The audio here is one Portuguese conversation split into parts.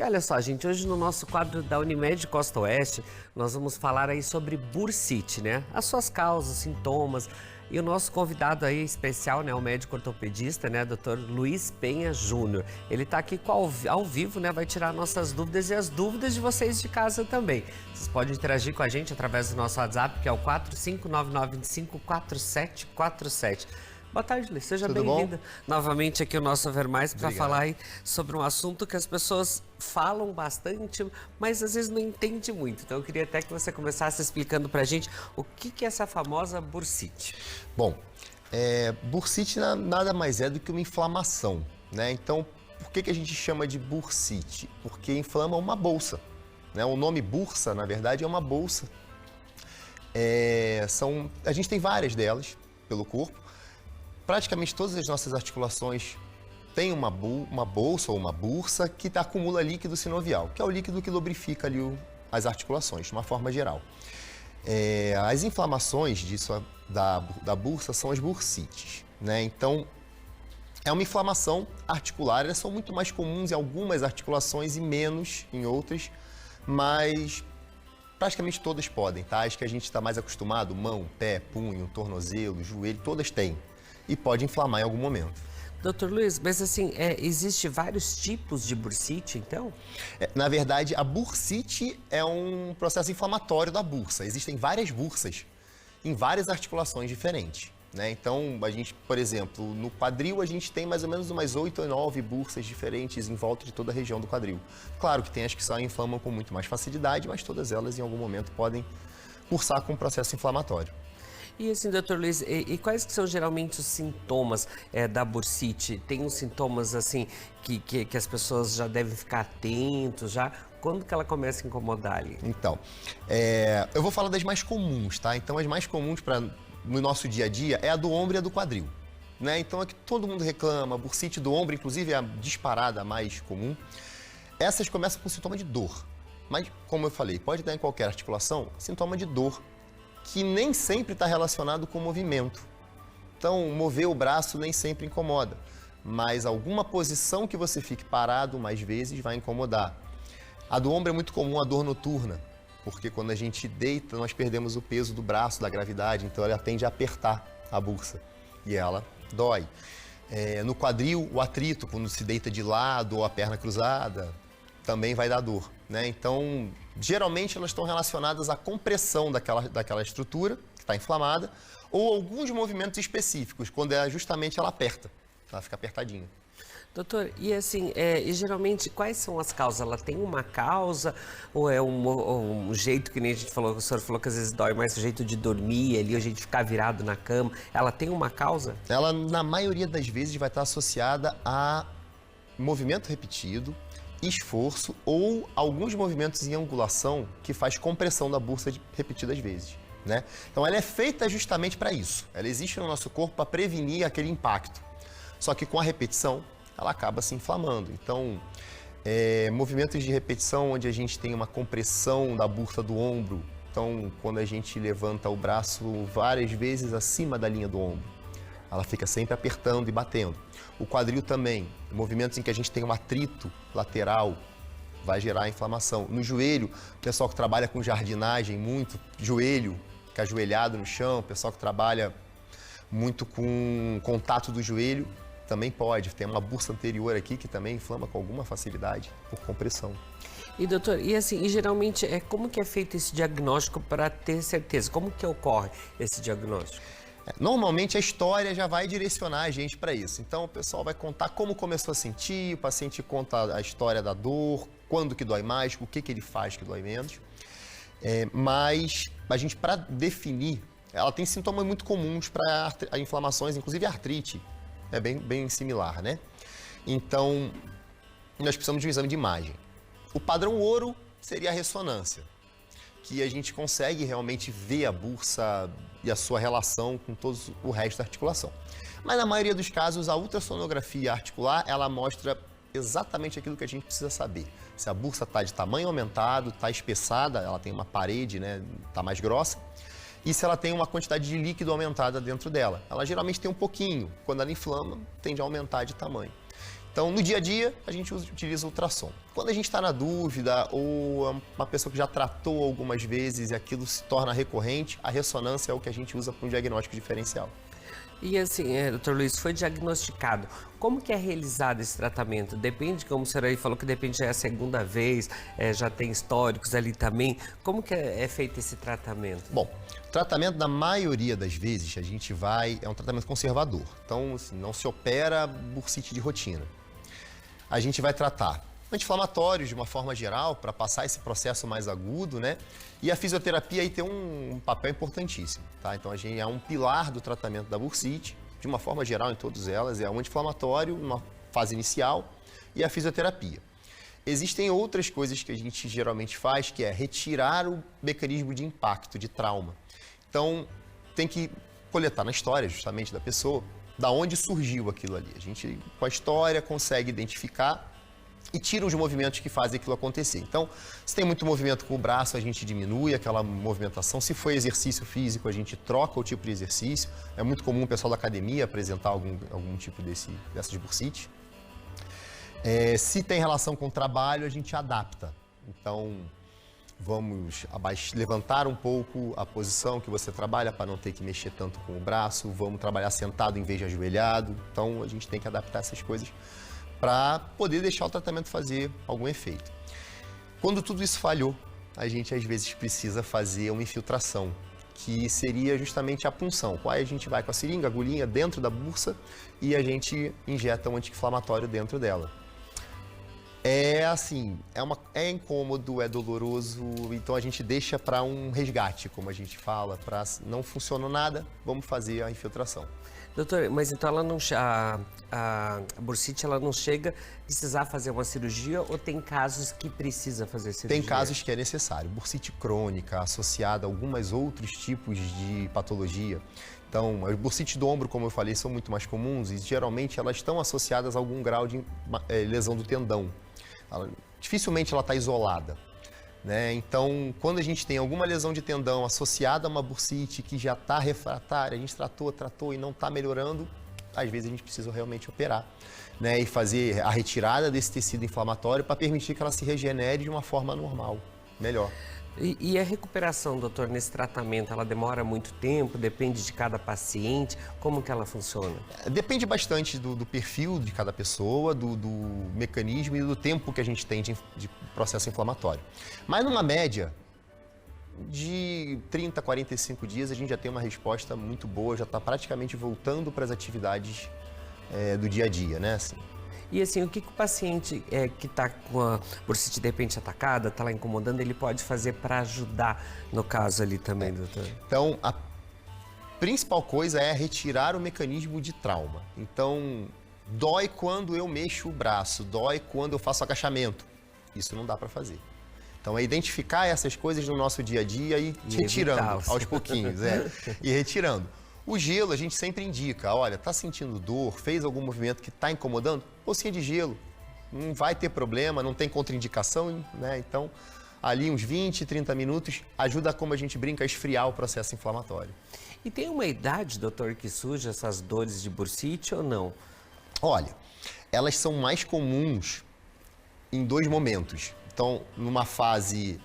E olha só, gente, hoje no nosso quadro da Unimed Costa Oeste, nós vamos falar aí sobre bursite, né? As suas causas, sintomas. E o nosso convidado aí especial, né, o médico ortopedista, né, Dr. Luiz Penha Júnior. Ele está aqui ao vivo, né, vai tirar nossas dúvidas e as dúvidas de vocês de casa também. Vocês podem interagir com a gente através do nosso WhatsApp, que é o 45992554747. Boa tarde, Luiz. Seja bem-vinda novamente aqui ao nosso Ver Mais para falar aí sobre um assunto que as pessoas falam bastante, mas às vezes não entendem muito. Então eu queria até que você começasse explicando para a gente o que é essa famosa bursite. Bom, bursite nada mais é do que uma inflamação, né? Então, por que a gente chama de bursite? Porque inflama uma bolsa, né? O nome bursa, na verdade, é uma bolsa. A gente tem várias delas pelo corpo. Praticamente todas as nossas articulações têm uma bolsa ou uma bursa que acumula líquido sinovial, que é o líquido que lubrifica ali as articulações, de uma forma geral. As inflamações da bursa são as bursites, né? Então, é uma inflamação articular, elas são muito mais comuns em algumas articulações e menos em outras, mas praticamente todas podem, tá? As que a gente está mais acostumado, mão, pé, punho, tornozelo, joelho, todas têm. E pode inflamar em algum momento. Doutor Luiz, mas assim, existe vários tipos de bursite, então? Na verdade, a bursite é um processo inflamatório da bursa. Existem várias bursas em várias articulações diferentes, né? Então, a gente, por exemplo, no quadril a gente tem mais ou menos umas 8 ou 9 bursas diferentes em volta de toda a região do quadril. Claro que tem as que só inflamam com muito mais facilidade, mas todas elas em algum momento podem cursar com um processo inflamatório. E assim, doutor Luiz, e quais que são geralmente os sintomas da bursite? Tem uns sintomas assim que as pessoas já devem ficar atentos já? Quando que ela começa a incomodar ali? Então, eu vou falar das mais comuns, tá? Então, as mais comuns no nosso dia a dia é a do ombro e a do quadril, né? Então, é que todo mundo reclama, a bursite do ombro, inclusive, é a disparada mais comum. Essas começam com sintoma de dor, mas, como eu falei, pode dar em qualquer articulação, sintoma de dor, que nem sempre está relacionado com o movimento. Então, mover o braço nem sempre incomoda, mas alguma posição que você fique parado mais vezes vai incomodar. A do ombro é muito comum, a dor noturna, porque quando a gente deita, nós perdemos o peso do braço, da gravidade, então ela tende a apertar a bursa e ela dói. No quadril, o atrito, quando se deita de lado ou a perna cruzada, também vai dar dor, né? Então, geralmente elas estão relacionadas à compressão daquela estrutura que está inflamada ou alguns movimentos específicos, quando justamente ela aperta, ela fica apertadinha. Doutor, e assim, e geralmente quais são as causas? Ela tem uma causa ou é um jeito que nem a gente falou, o senhor falou que às vezes dói mais o jeito de dormir ali, a gente ficar virado na cama, ela tem uma causa? Ela, na maioria das vezes, vai estar associada a movimento repetido, esforço ou alguns movimentos em angulação que faz compressão da bursa repetidas vezes, né? Então ela é feita justamente para isso. Ela existe no nosso corpo para prevenir aquele impacto. Só que com a repetição, ela acaba se inflamando. Então, movimentos de repetição onde a gente tem uma compressão da bursa do ombro. Então, quando a gente levanta o braço várias vezes acima da linha do ombro, ela fica sempre apertando e batendo. O quadril também, movimentos em que a gente tem um atrito lateral, vai gerar inflamação. No joelho, o pessoal que trabalha com jardinagem, muito joelho, fica ajoelhado no chão, pessoal que trabalha muito com contato do joelho, também pode. Tem uma bursa anterior aqui que também inflama com alguma facilidade por compressão. E doutor, e assim, geralmente, como que é feito esse diagnóstico para ter certeza? Como que ocorre esse diagnóstico? Normalmente a história já vai direcionar a gente para isso. Então o pessoal vai contar como começou a sentir, o paciente conta a história da dor, quando que dói mais, o que ele faz que dói menos. Mas a gente, para definir, ela tem sintomas muito comuns para inflamações, inclusive artrite, é bem similar, né? Então nós precisamos de um exame de imagem. O padrão ouro seria a ressonância, que a gente consegue realmente ver a bursa e a sua relação com todo o resto da articulação. Mas na maioria dos casos, a ultrassonografia articular, ela mostra exatamente aquilo que a gente precisa saber. Se a bursa está de tamanho aumentado, está espessada, ela tem uma parede, né, está mais grossa, e se ela tem uma quantidade de líquido aumentada dentro dela. Ela geralmente tem um pouquinho, quando ela inflama, tende a aumentar de tamanho. Então, no dia a dia, a gente utiliza o ultrassom. Quando a gente está na dúvida ou é uma pessoa que já tratou algumas vezes e aquilo se torna recorrente, a ressonância é o que a gente usa para um diagnóstico diferencial. E assim, doutor Luiz, foi diagnosticado. Como que é realizado esse tratamento? Depende, como o senhor aí falou que depende, já é a segunda vez, já tem históricos ali também. Como que é feito esse tratamento? Bom, o tratamento, na maioria das vezes, é um tratamento conservador. Então, assim, não se opera bursite de rotina. A gente vai tratar anti-inflamatórios de uma forma geral, para passar esse processo mais agudo, né? E a fisioterapia aí tem um papel importantíssimo, tá? Então, a gente é um pilar do tratamento da bursite, de uma forma geral em todas elas, é um anti-inflamatório, numa fase inicial, e a fisioterapia. Existem outras coisas que a gente geralmente faz, que é retirar o mecanismo de impacto, de trauma. Então, tem que coletar na história, justamente, da pessoa, da onde surgiu aquilo ali. A gente, com a história, consegue identificar e tira os movimentos que fazem aquilo acontecer. Então, se tem muito movimento com o braço, a gente diminui aquela movimentação. Se for exercício físico, a gente troca o tipo de exercício. É muito comum o pessoal da academia apresentar algum tipo dessas bursites. Se tem relação com o trabalho, a gente adapta. Então, vamos levantar um pouco a posição que você trabalha para não ter que mexer tanto com o braço. Vamos trabalhar sentado em vez de ajoelhado. Então, a gente tem que adaptar essas coisas para poder deixar o tratamento fazer algum efeito. Quando tudo isso falhou, a gente às vezes precisa fazer uma infiltração, que seria justamente a punção. Aí a gente vai com a seringa, a agulhinha dentro da bursa e a gente injeta um anti-inflamatório dentro dela. É incômodo, é doloroso, então a gente deixa para um resgate, como a gente fala, para não funcionou nada, vamos fazer a infiltração. Doutor, mas então a bursite ela não chega a precisar fazer uma cirurgia ou tem casos que precisa fazer cirurgia? Tem casos que é necessário. Bursite crônica associada a alguns outros tipos de patologia. Então, as bursites do ombro, como eu falei, são muito mais comuns e geralmente elas estão associadas a algum grau de lesão do tendão. Dificilmente ela está isolada. Né? Então, quando a gente tem alguma lesão de tendão associada a uma bursite que já está refratária, a gente tratou e não está melhorando, às vezes a gente precisa realmente operar, né? E fazer a retirada desse tecido inflamatório para permitir que ela se regenere de uma forma normal, melhor. E a recuperação, doutor, nesse tratamento, ela demora muito tempo? Depende de cada paciente? Como que ela funciona? Depende bastante do perfil de cada pessoa, do mecanismo e do tempo que a gente tem de processo inflamatório. Mas numa média de 30 a 45 dias, a gente já tem uma resposta muito boa, já está praticamente voltando para as atividades do dia a dia, né? Assim. E assim, o que o paciente que está com a bursite de repente atacada, está lá incomodando, ele pode fazer para ajudar no caso ali também, doutor? Então, a principal coisa é retirar o mecanismo de trauma. Então, dói quando eu mexo o braço, dói quando eu faço agachamento. Isso não dá para fazer. Então, é identificar essas coisas no nosso dia a dia e retirando aos pouquinhos, e retirando. O gelo, a gente sempre indica, olha, tá sentindo dor, fez algum movimento que está incomodando? Bolsinha de gelo, não vai ter problema, não tem contraindicação, né? Então, ali uns 20, 30 minutos, ajuda, como a gente brinca, a esfriar o processo inflamatório. E tem uma idade, doutor, que surge essas dores de bursite ou não? Olha, elas são mais comuns em 2 momentos. Então, numa fase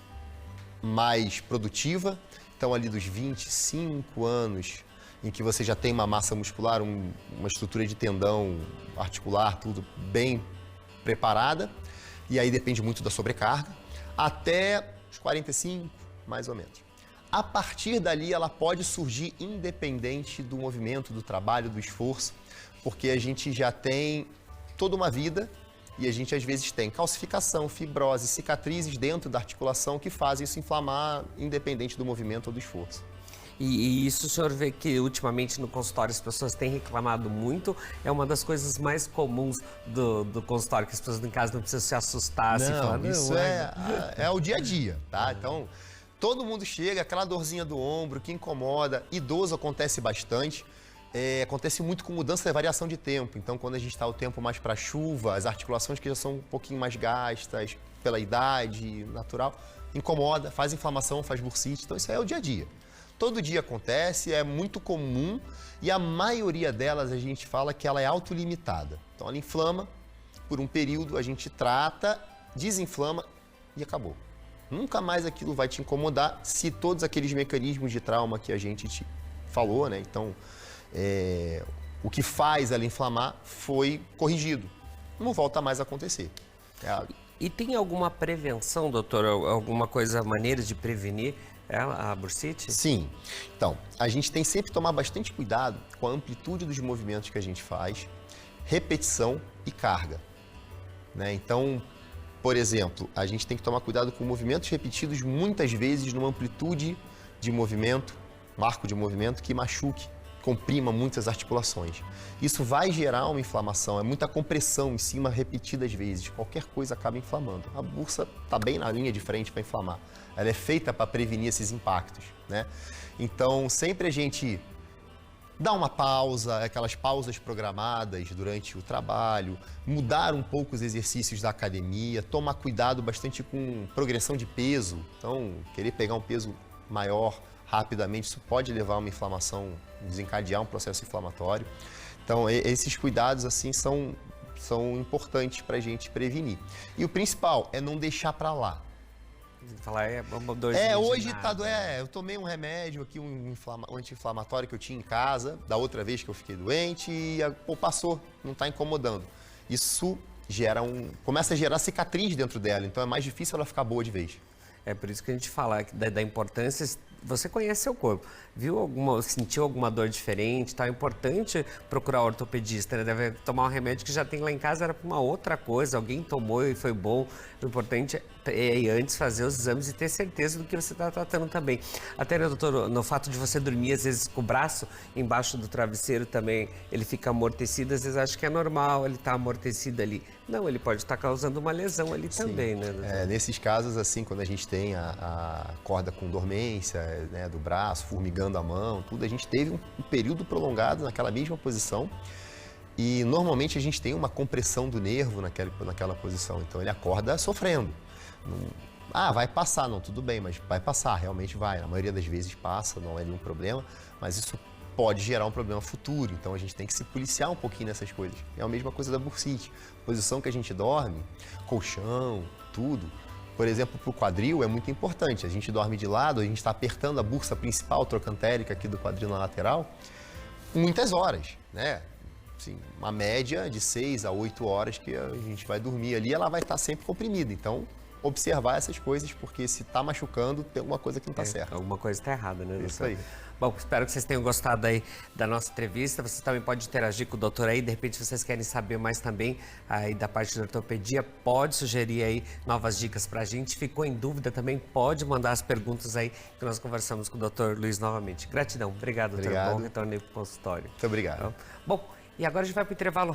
mais produtiva, então ali dos 25 anos, em que você já tem uma massa muscular, uma estrutura de tendão articular, tudo bem preparada, e aí depende muito da sobrecarga, até os 45, mais ou menos. A partir dali, ela pode surgir independente do movimento, do trabalho, do esforço, porque a gente já tem toda uma vida e a gente às vezes tem calcificação, fibrose, cicatrizes dentro da articulação que fazem isso inflamar independente do movimento ou do esforço. E isso o senhor vê que ultimamente no consultório as pessoas têm reclamado muito, é uma das coisas mais comuns do consultório, que as pessoas em casa não precisam se assustar. Isso é o dia a dia, tá? Então, todo mundo chega, aquela dorzinha do ombro que incomoda, idoso acontece bastante, acontece muito com mudança e variação de tempo. Então, quando a gente está o tempo mais para chuva, as articulações que já são um pouquinho mais gastas pela idade natural, incomoda, faz inflamação, faz bursite, então isso aí é o dia a dia. Todo dia acontece, é muito comum e a maioria delas a gente fala que ela é autolimitada. Então ela inflama por um período, a gente trata, desinflama e acabou. Nunca mais aquilo vai te incomodar se todos aqueles mecanismos de trauma que a gente te falou, né? Então, o que faz ela inflamar foi corrigido. Não volta mais a acontecer. E tem alguma prevenção, doutor? Alguma coisa, maneira de prevenir a bursite? Sim. Então, a gente tem sempre que tomar bastante cuidado com a amplitude dos movimentos que a gente faz, repetição e carga, né? Então, por exemplo, a gente tem que tomar cuidado com movimentos repetidos muitas vezes numa amplitude de movimento, marco de movimento que machuque, comprima muitas articulações. Isso vai gerar uma inflamação, é muita compressão em cima repetidas vezes. Qualquer coisa acaba inflamando. A bursa está bem na linha de frente para inflamar. Ela é feita para prevenir esses impactos, né? Então, sempre a gente dá uma pausa, aquelas pausas programadas durante o trabalho, mudar um pouco os exercícios da academia, tomar cuidado bastante com progressão de peso. Então, querer pegar um peso maior rapidamente, isso pode levar a uma inflamação, desencadear um processo inflamatório. Então, esses cuidados, assim, são importantes para a gente prevenir. E o principal é não deixar para lá. Falar, hoje tá eu tomei um remédio aqui, um anti-inflamatório que eu tinha em casa, da outra vez que eu fiquei doente e passou, não está incomodando. Isso começa a gerar cicatriz dentro dela, então é mais difícil ela ficar boa de vez. É por isso que a gente fala da importância. Você conhece seu corpo, sentiu alguma dor diferente, tá? É importante procurar um ortopedista, né? Deve tomar um remédio que já tem lá em casa, era para uma outra coisa, alguém tomou e foi bom. O importante é antes fazer os exames e ter certeza do que você está tratando também. Até, né, doutor, no fato de você dormir, às vezes, com o braço embaixo do travesseiro também, ele fica amortecido, às vezes acha que é normal, ele está amortecido ali. Não, ele pode estar causando uma lesão ali também, né, doutor? Nesses casos, assim, quando a gente tem a corda com dormência, né, do braço, formigando a mão, tudo, a gente teve um período prolongado naquela mesma posição e normalmente a gente tem uma compressão do nervo naquela posição, então ele acorda sofrendo. Vai passar, não, tudo bem, mas vai passar, realmente vai, na maioria das vezes passa, não é nenhum problema, mas isso pode gerar um problema futuro, então a gente tem que se policiar um pouquinho nessas coisas. É a mesma coisa da bursite, posição que a gente dorme, colchão, tudo. Por exemplo, para o quadril é muito importante. A gente dorme de lado, a gente está apertando a bursa principal trocantérica aqui do quadril na lateral, muitas horas, né? Assim, uma média de 6 a 8 horas que a gente vai dormir ali, ela vai estar sempre comprimida. Então, observar essas coisas, porque se está machucando, tem alguma coisa que não está certa. Alguma coisa está errada, né? Isso aí. Bom, espero que vocês tenham gostado aí da nossa entrevista. Você também pode interagir com o doutor aí. De repente, vocês querem saber mais também aí da parte da ortopedia, pode sugerir aí novas dicas pra gente. Ficou em dúvida também, pode mandar as perguntas aí que nós conversamos com o doutor Luiz novamente. Gratidão. Obrigado, doutor. Bom retorno aí pro consultório. Muito obrigado. Bom, e agora a gente vai pro intervalo